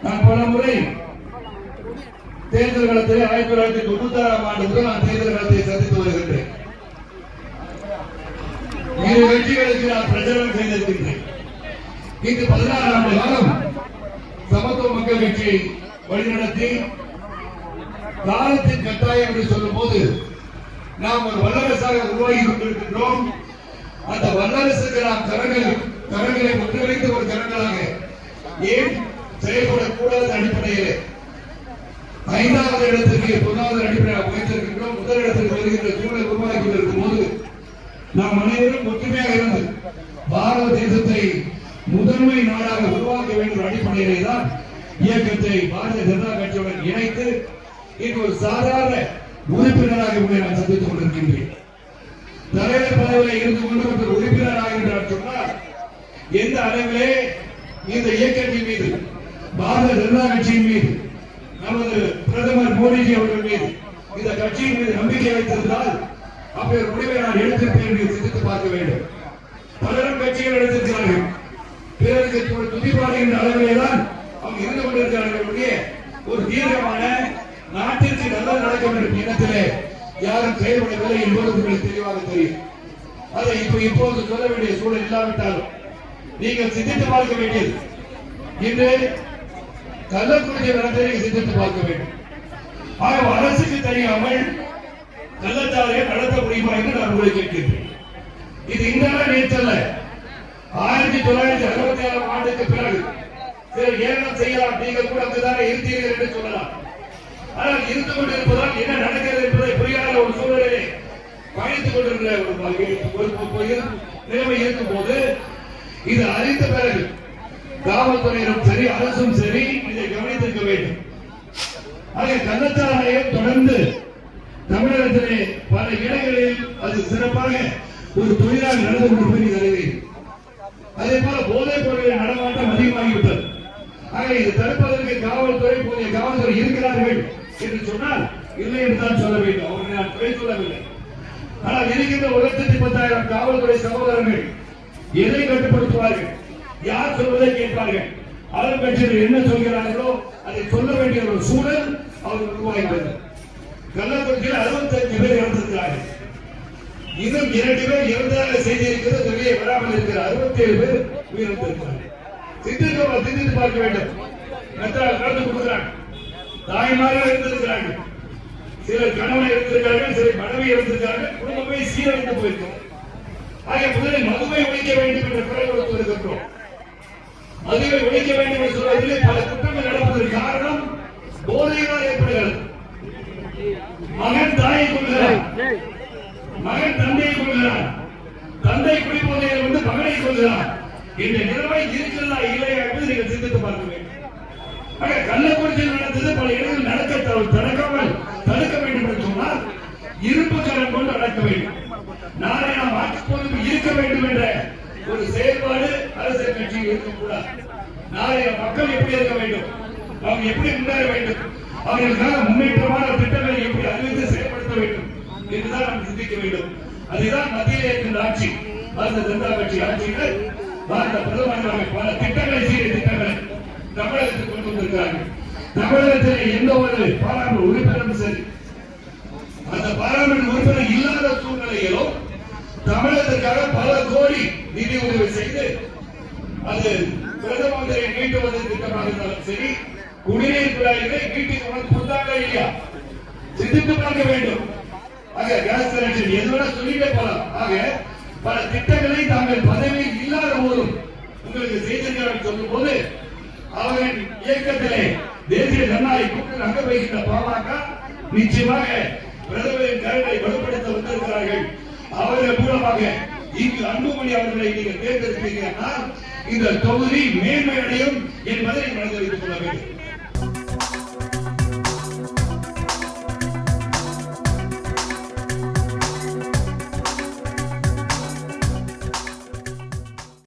நான் பல முறை தேர்தல் களத்தில் 1996ஆம் ஆண்டு முதல் நான் தேர்தல் களத்தை சந்தித்து வருகின்றேன். இரு கட்சிகளுக்கு நான் பிரச்சாரம் செய்திருக்கின்றேன். இன்று 16 ஆண்டு காலம் சமத்துவ மக்கள் கட்சியை வழிநடத்தி காலத்தின் கட்டாயம் என்று சொல்லும் போது நாம் ஒரு வல்லரசாக உருவாகி கொண்டிருக்கின்றோம். அந்த வல்லரசுக்கு நாம் கரங்களை ஒன்றிணைந்த ஒரு கரங்களாக ஏன் செயல்படக்கூடாத அடிப்படையில் 5வது இடத்திற்கு பொருளாதார அடிப்படையாக உயர்த்திருக்கின்றோம். முதல் இடத்திற்கு வருகின்ற சூழல் உருவாக்கி கொண்டிருக்கும் போது நாம் அனைவரும் ஒற்றுமையாக இருந்து பாரத தேசத்தை முதன்மை நாடாக உருவாக்க வேண்டும் அடிப்படையிலே தான் இயக்கத்தை பாரதிய ஜனதா கட்சியுடன் இணைத்து இன்று ஒரு சாதாரண உறுப்பினராக நான் சந்தித்துக் கொண்டிருக்கின்றேன். தலைவர் பதவியில் இருந்து கொண்டு ஒரு உறுப்பினராக என்றார் சொன்னால் எந்த அளவிலே இந்த இயக்கத்தின் மீது பாரதிய ஜனதா கட்சியின் மீது நமது பிரதமர் மோடிஜி அவர்கள் மீது இந்த கட்சியின் மீது நம்பிக்கை வைத்திருந்தால் அப்படி ஒரு முடிவை நான் எடுத்திருப்பேன் என்று சிந்தித்து பார்க்க வேண்டும். பலரும் கட்சிகள் எடுத்திருக்கிறார்கள், பிறருக்கு துதிப்பாடுகின்ற அளவிலே தான் அவங்க இருந்து கொண்டிருக்கிறார்கள். ஒரு தீவிரமான நாட்டிற்கு நல்லது நடக்க வேண்டும் எண்ணத்திலே யாரும் செயல்படவில்லை என்பது உங்களுக்கு தெளிவாக தெரியும். அதை இப்போது சொல்ல வேண்டிய சூழல் இல்லாவிட்டாலும் நீங்கள் சிந்தித்து பார்க்க வேண்டியது இன்று கள்ளக்குறிச்சி நடந்ததை சிந்தித்து பார்க்க வேண்டும். ஆக அரசுக்கு தெரியாமல் கள்ளச்சாலையை நடத்த முடியுமா என்று நான் உங்களை கேட்கின்றேன். இது இன்றால நேற்றல்ல, 1967ஆம் ஆண்டுக்கு பிறகு சிலர் ஏனம் செய்யலாம், நீங்கள் கூட அங்குதானே இருந்தீர்கள் என்று சொல்லலாம். ஆனால் இருந்து கொண்டிருப்பதால் என்ன நடக்கிறது என்பதை புரியாத ஒரு சூழலிலே பயணித்துக் கொண்டிருக்கிற ஒரு நிலைமை இருக்கும் போது இது அறிந்த பிறகு காவல்துறையினரும் சரி அரசும் சரி இதை கவனித்திருக்க வேண்டும். ஆக கள்ளச்சாராயம் தொடர்ந்து தமிழகத்திலே பல இடங்களில் அது சிறப்பாக ஒரு தொழிலாக நடந்து கொண்டிருப்பது. அதே போல போதைப் பொருட்களின் நடமாட்டம் அதிகமாகிவிட்டது. ஆக இது தடுப்பதற்கு காவல்துறை போதிய காவல்துறை இருக்கிறார்கள் என்று சொன்னால் இல்லை என்று தான் சொல்ல வேண்டும். அவர்களை நான் குறை சொல்லவில்லை. ஆனால் இருக்கின்ற 1,10,000 காவல்துறை சகோதரர்கள் எதை கட்டுப்படுத்துவார்கள்? யார் சொல்வதை கேட்பார்கள்? ஆளுங்கட்சியில் என்ன சொல்கிறார்களோ அதை சொல்ல வேண்டிய ஒரு சூழல் அவர்கள் உருவாகிறது. கள்ளக்குறிச்சியில் 65 பேர் இறந்திருக்கிறார்கள். இன்னும் 2 பேர் இறந்ததாக செய்தி இருக்கிறது, வெளியே வராமல் இருக்கிற 67 பேர் உயிரிழந்திருக்கிறார்கள். சிந்தித்து பார்க்க வேண்டும். நடந்து கொடுக்கிறாங்க, தாய்மார்கள் இருந்திருக்கிறார்கள், சிலர் கணவன் இருந்திருக்கிறார்கள், சிலர் மனைவி இருந்திருக்கிறார்கள், குடும்பமே சீரழிந்து போயிருக்கிறோம். ஆக முதலில் மதுவை ஒழிக்க வேண்டும் என்ற குரல் கொடுத்து வருகின்றோம். மதுவை ஒழிக்க வேண்டும் என்று சொல்வதிலே பல குற்றங்கள் நடப்பதற்கு காரணம் போதையினால் ஏற்படுகிறது. மகன் தாயை கொள்கிறார், மகன் தந்தையை கொள்கிறார், தந்தை குடிபோதையில் வந்து மகனை கொள்கிறார். இந்த நிலைமை இருக்கிறதா இல்லையா என்பது நீங்கள் சிந்தித்து பார்க்க வேண்டும். கள்ளக்குறிச்சியில் நடந்தது பல இடங்களில் நடக்காமல் தடுக்க வேண்டும் என்று சொன்னால் இருப்பு கரம் கொண்டு நடக்க வேண்டும். நாளை நாம் ஆட்சி பொறுப்பு இருக்க வேண்டும் என்ற ஒரு செயல்பாடு அரசியல் கட்சியில் இருக்கக்கூடாது. நாளைய மக்கள் எப்படி இருக்க வேண்டும், அவங்க எப்படி முன்னேற வேண்டும், அவர்களுக்காக முன்னேற்றமான திட்டங்களை எப்படி அறிவித்து செயல்படுத்த வேண்டும் என்றுதான் நாம் சிந்திக்க வேண்டும். அதுதான் மத்தியில் இருக்கின்ற ஆட்சி, பாரதிய ஜனதா கட்சி ஆட்சியில் பாரத பிரதமர் பல திட்டங்களை செய்த திட்டங்களை தமிழகத்தில் கொண்டு வந்திருக்கிறார்கள். தமிழகத்தில் எந்த ஒரு பாராளுமன்ற உறுப்பினரும் சரி, அந்த பாராளுமன்ற உறுப்பினர் இல்லாத சூழ்நிலையிலும் தமிழகத்திற்காக பல கோடி நிதி உதவி செய்து அது பிரதம மந்திரி வீட்டு வசதி திட்டமாக இருந்தாலும் சரி, குடிநீர் குழாய்களை வீட்டுக்கு வந்து கொடுத்தாங்க இல்லையா, சிந்தித்து பார்க்க வேண்டும். ஆக கேஸ் கனெக்ஷன் எதுவரை சொல்லிட்டே போலாம். ஆக பல திட்டங்களை தாங்கள் பதவியில் இல்லாத போதும் உங்களுக்கு செய்திருக்கிறார்கள் சொல்லும் போது அவர்கள் இயக்கத்திலே தேசிய ஜனநாயக கூட்டணி அங்க வைக்கின்ற பாமக நிச்சயமாக பிரதமரின் கருத்தை வலுப்படுத்த வந்திருக்கிறார்கள். அவர்கள் மூலமாக இங்கு அன்புமணி அவர்களை நீங்கள் தேர்ந்தெடுப்பீர்கள், இந்த தொகுதி மேன்மையடையும் என்பதை மனதில் வைத்துக் கொள்ள வேண்டும்.